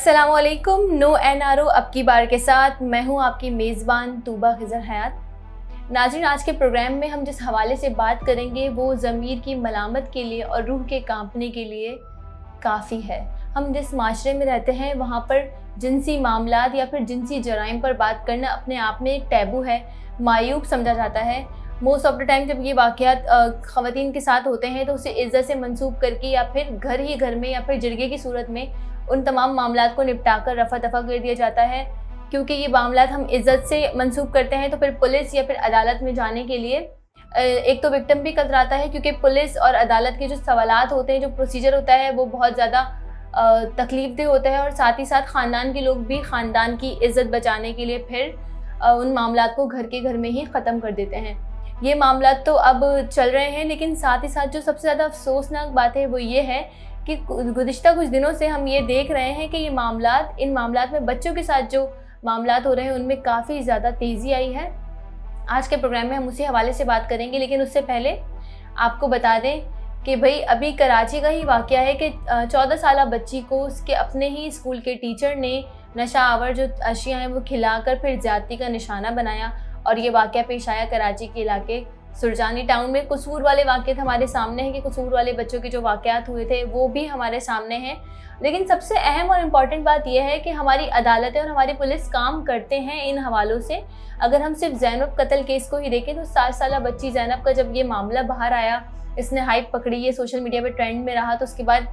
अस्सलामुअलैकुम। No NRO अब की बार के साथ मैं हूं आपकी मेज़बान तूबा खिज़र हयात। नाज़रीन, आज के प्रोग्राम में हम जिस हवाले से बात करेंगे वो ज़मीर की मलामत के लिए और रूह के कांपने के लिए काफ़ी है। हम जिस माशरे में रहते हैं वहाँ पर जिनसी मामलात या फिर जिनसी जराइम पर बात करना अपने आप में एक टैबू है, मायूब समझा जाता है। मोस्ट ऑफ द टाइम जब ये वाक़यात ख़वातीन के साथ होते हैं तो उसे इज़्ज़त से मंसूब करके या फिर घर ही घर में या फिर जिरगे की सूरत में उन तमाम मामलात को निपटा कर रफ़ा दफ़ा कर दिया जाता है। क्योंकि ये मामलात हम इज़्ज़त से मंसूब करते हैं तो फिर पुलिस या फिर अदालत में जाने के लिए एक तो विक्टिम भी कतराता है, क्योंकि पुलिस और अदालत के जो सवालात होते हैं, जो प्रोसीजर होता है वो बहुत ज़्यादा तकलीफ़देह होता है। और साथ ही साथ ख़ानदान के लोग भी ख़ानदान की इज़्ज़त बचाने के लिए फिर उन मामलात को घर के घर में ही ख़त्म कर देते हैं। ये मामलात तो अब चल रहे हैं, लेकिन साथ ही साथ जो सबसे ज़्यादा अफसोसनाक बात है वो ये है कि गुज़िश्ता कुछ दिनों से हम ये देख रहे हैं कि इन मामलात में बच्चों के साथ जो मामलात हो रहे हैं उनमें काफ़ी ज़्यादा तेज़ी आई है। आज के प्रोग्राम में हम उसी हवाले से बात करेंगे, लेकिन उससे पहले आपको बता दें कि भाई अभी कराची का ही वाक़या है कि 14 साला बच्ची को उसके अपने ही स्कूल के टीचर ने नशा आवर जो अशिया हैं वो खिलाकर फिर ज़्यादती का निशाना बनाया। और ये वाक़या पेश आया कराची के इलाके सुरजानी टाउन में। कसूर वाले वाक़यात हमारे सामने हैं कि कसूर वाले बच्चों के जो वाक़यात हुए थे वो भी हमारे सामने हैं। लेकिन सबसे अहम और इम्पॉर्टेंट बात यह है कि हमारी अदालतें और हमारी पुलिस काम करते हैं इन हवालों से। अगर हम सिर्फ ज़ैनब कत्ल केस को ही देखें तो 7 साला बच्ची ज़ैनब का जब ये मामला बाहर आया, इसने हाइप पकड़ी, ये सोशल मीडिया पे ट्रेंड में रहा, तो उसके बाद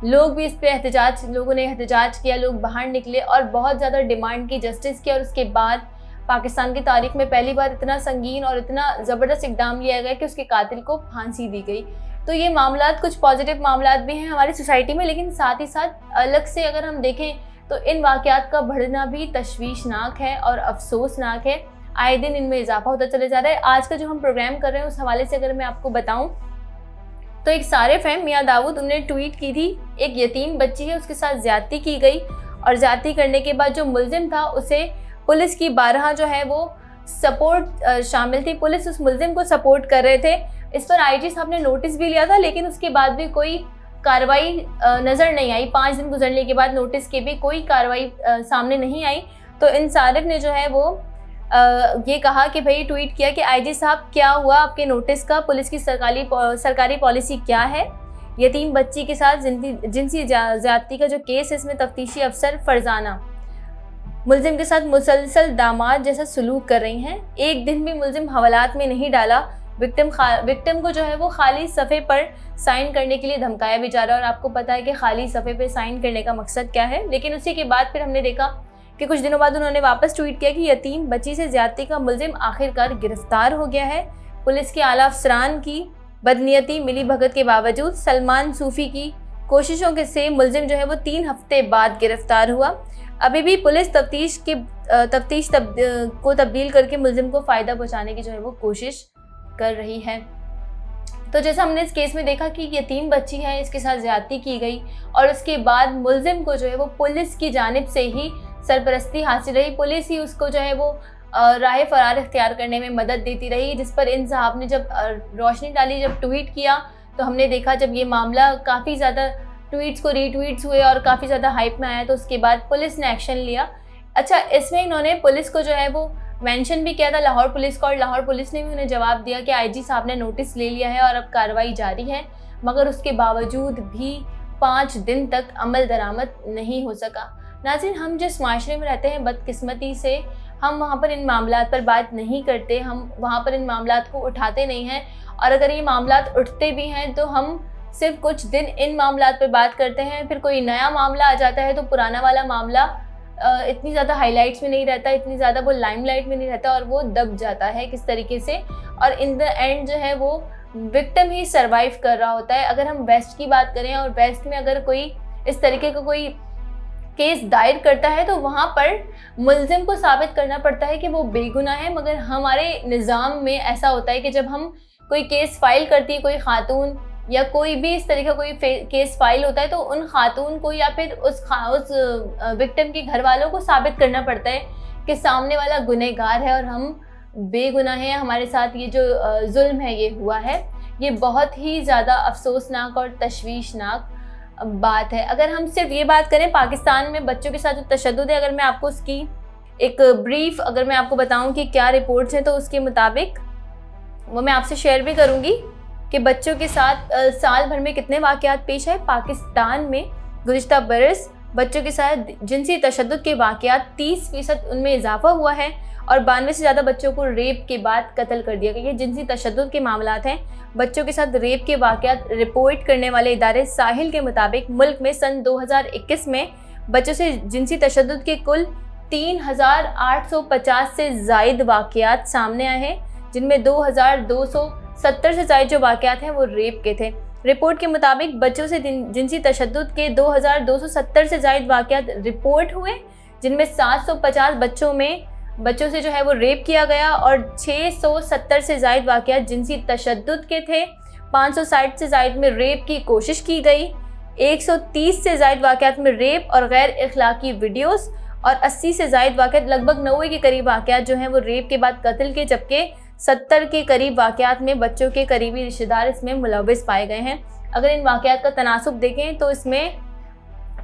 लोग भी इस पर लोगों ने एहतजाज किया, लोग बाहर निकले और बहुत ज़्यादा डिमांड की जस्टिस की। और उसके बाद पाकिस्तान की तारीख में पहली बार इतना संगीन और इतना ज़बरदस्त इक़दाम लिया गया कि उसके कातिल को फांसी दी गई। तो ये मामलात कुछ पॉजिटिव मामलात भी हैं हमारी सोसाइटी में, लेकिन साथ ही साथ अलग से अगर हम देखें तो इन वाक़यात का बढ़ना भी तशवीशनाक है और अफसोसनाक है। आए दिन इनमें इजाफा होता चले जा रहा है। आज का जो हम प्रोग्राम कर रहे हैं उस हवाले से अगर मैं आपको बताऊँ तो एक सारे फैम मियाँ दाऊद उन्होंने ट्वीट की थी, एक यतीम बच्ची है उसके साथ ज़्यादती की गई और ज़्यादती करने के बाद जो मुल्ज़िम था उसे पुलिस की बारहा जो है वो सपोर्ट शामिल थी, पुलिस उस मुल्ज़िम को सपोर्ट कर रहे थे। इस पर आईजी साहब ने नोटिस भी लिया था, लेकिन उसके बाद भी कोई कार्रवाई नज़र नहीं आई। 5 दिन गुजरने के बाद नोटिस के भी कोई कार्रवाई सामने नहीं आई। तो इंसारिफ ने जो है वो ये कहा कि भाई ट्वीट किया कि आईजी साहब क्या हुआ आपके नोटिस का, पुलिस की सरकारी पॉलिसी क्या है। यतीम बच्ची के साथ जिनसी ज़्यादती का जो केस है इसमें तफ्तीशी अफसर फरजाना मुल्ज़िम के साथ मुसलसल दामाद जैसा सलूक कर रही हैं। एक दिन भी मुल्ज़िम हवालात में नहीं डाला। विक्टिम को जो है वो खाली सफ़े पर साइन करने के लिए धमकाया भी जा रहा है। और आपको पता है कि खाली सफ़े पर साइन करने का मकसद क्या है। लेकिन उसी के बाद फिर हमने देखा कि कुछ दिनों बाद उन्होंने वापस ट्वीट किया कि यतीम बच्ची से ज़्यादती का मुल्ज़िम आखिरकार गिरफ़्तार हो गया है। पुलिस के आला अफसरान की बदनीयती मिली भगत के बावजूद सलमान सूफ़ी की कोशिशों के से मुल्ज़िम जो है वो 3 हफ्ते बाद गिरफ़्तार हुआ। अभी भी पुलिस तफ्तीश को तब्दील करके मुल्ज़िम को फ़ायदा पहुंचाने की जो है वो कोशिश कर रही है। तो जैसा हमने इस केस में देखा कि यतीम बच्ची है, इसके साथ ज़्यादती की गई और उसके बाद मुल्ज़िम को जो है वो पुलिस की जानिब से ही सरपरस्ती हासिल रही। पुलिस ही उसको जो है वो राह फ़रार इख्तियार करने में मदद देती रही। जिस पर इन साहब ने जब रोशनी डाली, जब ट्वीट किया, तो हमने देखा जब ये मामला काफ़ी ज़्यादा ट्वीट्स को रीट्वीट्स हुए और काफ़ी ज़्यादा हाइप में आया, तो उसके बाद पुलिस ने एक्शन लिया। अच्छा, इसमें इन्होंने पुलिस को जो है वो मेंशन भी किया था, लाहौर पुलिस को, और लाहौर पुलिस ने भी उन्हें जवाब दिया कि आईजी साहब ने नोटिस ले लिया है और अब कार्रवाई जारी है। मगर उसके बावजूद भी 5 दिन तक अमल दरामद नहीं हो सका। नाज़रीन, हम जिस माशरे में रहते हैं बदकिस्मती से हम वहाँ पर इन मामलात पर बात नहीं करते, हम वहाँ पर इन मामलात को उठाते नहीं हैं। और अगर ये मामलात उठते भी हैं तो हम सिर्फ कुछ दिन इन मामलात पर बात करते हैं, फिर कोई नया मामला आ जाता है तो पुराना वाला मामला इतनी ज़्यादा हाईलाइट्स में नहीं रहता, इतनी ज़्यादा वो लाइमलाइट में नहीं रहता और वो दब जाता है किस तरीके से। और इन द एंड जो है वो विक्टिम ही सरवाइव कर रहा होता है। अगर हम वेस्ट की बात करें और वेस्ट में अगर कोई इस तरीके का कोई केस दायर करता है तो वहाँ पर मुल्ज़िम को साबित करना पड़ता है कि वो बेगुनाह है। मगर हमारे निज़ाम में ऐसा होता है कि जब हम कोई केस फाइल करती है कोई खातून या कोई भी इस तरह का कोई केस फाइल होता है तो उन खातून को या फिर उस विक्टिम के घर वालों को साबित करना पड़ता है कि सामने वाला गुनहगार है और हम बेगुनाह हैं, हमारे साथ ये जो जुल्म है ये हुआ है। ये बहुत ही ज़्यादा अफसोसनाक और तशवीशनाक बात है। अगर हम सिर्फ ये बात करें पाकिस्तान में बच्चों के साथ जो तशद्दुद है, अगर मैं आपको उसकी एक ब्रीफ अगर मैं आपको बताऊं कि क्या रिपोर्ट्स हैं, तो उसके मुताबिक वो मैं आपसे शेयर भी करूंगी कि बच्चों के साथ साल भर में कितने वाक़यात पेश आए। पाकिस्तान में गुज़िश्ता बरस बच्चों के साथ जिनसी तशद्दुद के वाक़यात 30% उनमें इजाफा हुआ है और 92 से ज़्यादा बच्चों को रेप के बाद कत्ल कर दिया गया। ये जिनसी तशद्दुद के मामलात हैं। बच्चों के साथ रेप के वाक़यात रिपोर्ट करने वाले इदारे साहिल के मुताबिक मुल्क में सन 2021 में बच्चों से जिनसी तशद्दुद के कुल 3850 से ज़ायद वाक़यात सामने आए हैं, जिनमें 2270 से ज़ायद जो वाक़यात हैं वो रेप के थे। रिपोर्ट के मुताबिक बच्चों से जिनसी तशद्दुद के 2270 से ज़ायद वाक़यात रिपोर्ट हुए, जिनमें 750 बच्चों से जो है वो रेप किया गया और 670 से ज़ायद वाक़यात जिनसी तशद्दुद के थे। 560 से ज़ायद में रेप की कोशिश की गई। 130 से ज़ायद वाक़यात में रेप और गैर इखलाकी वीडियोस और 80 से ज़ायद वाक़यात, लगभग 90 के करीब वाक़यात जो हैं वो रेप के बाद कत्ल के, जबकि 70 के करीब वाक़यात में बच्चों के करीबी रिश्तेदार इसमें मुलव्विस पाए गए हैं। अगर इन वाक़यात का तनासुब देखें तो इसमें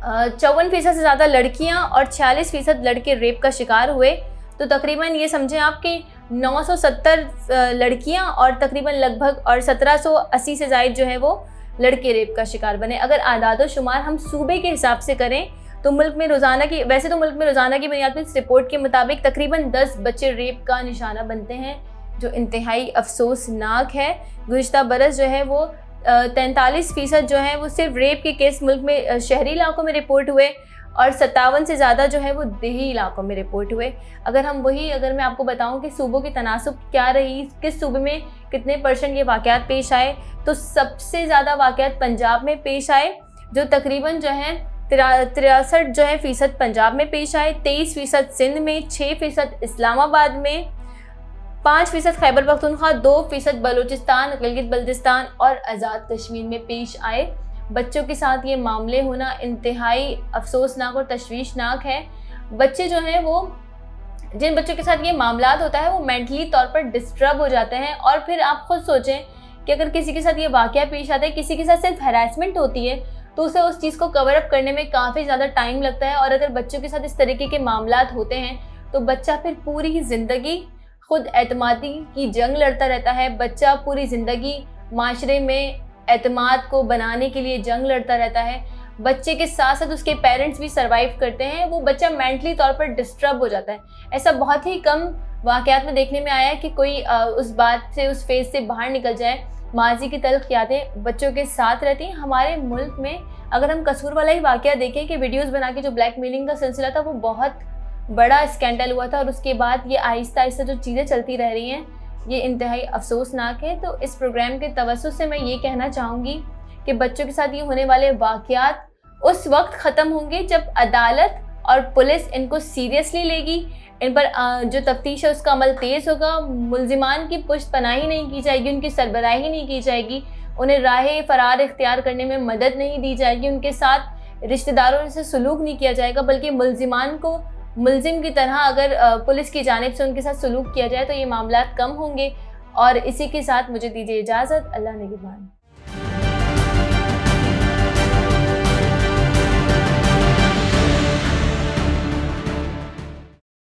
54% से ज़्यादा लड़कियां और 46% लड़के रेप का शिकार हुए। तो तकरीबन ये समझें आप कि 970 लड़कियां और तकरीबन लगभग और 1780 से ज़ायद जो है वो लड़के रेप का शिकार बने। अगर आदाद शुमार हम सूबे के हिसाब से करें तो मुल्क में रोज़ाना की बुनियाद पर इस रिपोर्ट के मुताबिक तकरीबन 10 बच्चे रेप का निशाना बनते हैं, जो इंतहाई अफसोसनाक है। गुज़िश्ता बरस जो है वो 43% जो है वो सिर्फ रेप के केस मुल्क में शहरी इलाकों में रिपोर्ट हुए और 57 से ज़्यादा जो है वो देही इलाकों में रिपोर्ट हुए। अगर मैं आपको बताऊं कि सूबों की तनासुब क्या रही, किस सूबे में कितने % ये वाक़यात पेश आए, तो सबसे ज़्यादा वाक़यात पंजाब में पेश आए, जो तकरीबन जो है 63 जो है फ़ीसद पंजाब में पेश आए, 23% सिंध में, 6% इस्लामाबाद में, 5% खैबर पख्तूनख्वा, 2% बलूचिस्तान, गिलगित बल्तिस्तान और आज़ाद कश्मीर में पेश आए। बच्चों के साथ ये मामले होना इंतहाई अफसोसनाक और तशवीशनाक है। बच्चे जो हैं वो, जिन बच्चों के साथ ये मामलात होता है वो मेंटली तौर पर डिस्टर्ब हो जाते हैं। और फिर आप खुद सोचें कि अगर किसी के साथ ये वाक़या पेश आता है, किसी के साथ सिर्फ हैरेसमेंट होती है, तो उसे उस चीज़ को कवर अप करने में काफ़ी ज़्यादा टाइम लगता है। और अगर बच्चों के साथ इस तरीके के मामलात होते हैं तो बच्चा फिर पूरी ज़िंदगी खुद एतमादी की जंग लड़ता रहता है। बच्चा पूरी ज़िंदगी माशरे में एतमाद को बनाने के लिए जंग लड़ता रहता है। बच्चे के साथ साथ उसके पेरेंट्स भी सर्वाइव करते हैं। वो बच्चा मेंटली तौर पर डिस्टर्ब हो जाता है। ऐसा बहुत ही कम वाक़यात में देखने में आया है कि कोई उस बात से, उस फेज से बाहर निकल जाए। माजी की तल्ख़ यादें बच्चों के साथ रहती हैं। हमारे मुल्क में अगर हम कसूर वाला ही वाक़या देखें कि वीडियोज़ बना के जो ब्लैकमेलिंग का सिलसिला था वो बहुत बड़ा स्कैंडल हुआ था, और उसके बाद ये आहिस्ता आहिस्ता जो चीज़ें चलती रह रही हैं ये इंतहाई अफसोसनाक है। तो इस प्रोग्राम के तवज्जुह से मैं ये कहना चाहूँगी कि बच्चों के साथ ये होने वाले वाक़यात उस वक्त ख़त्म होंगे जब अदालत और पुलिस इनको सीरियसली लेगी, इन पर जो तफ्तीश है उसका अमल तेज़ होगा, मुल्ज़िमान की पुश्त पनाही नहीं की जाएगी, उनकी सरबराही नहीं की जाएगी, उन्हें राह फ़रार इख्तियार करने में मदद नहीं दी जाएगी, उनके साथ रिश्तेदारों से सलूक नहीं किया जाएगा, बल्कि मुल्ज़िमान को मुल्ज़िम की तरह अगर पुलिस की जानिब से उनके साथ सलूक किया जाए तो ये मामलात कम होंगे। और इसी के साथ मुझे दीजिए इजाज़त। अल्लाह निगहबान।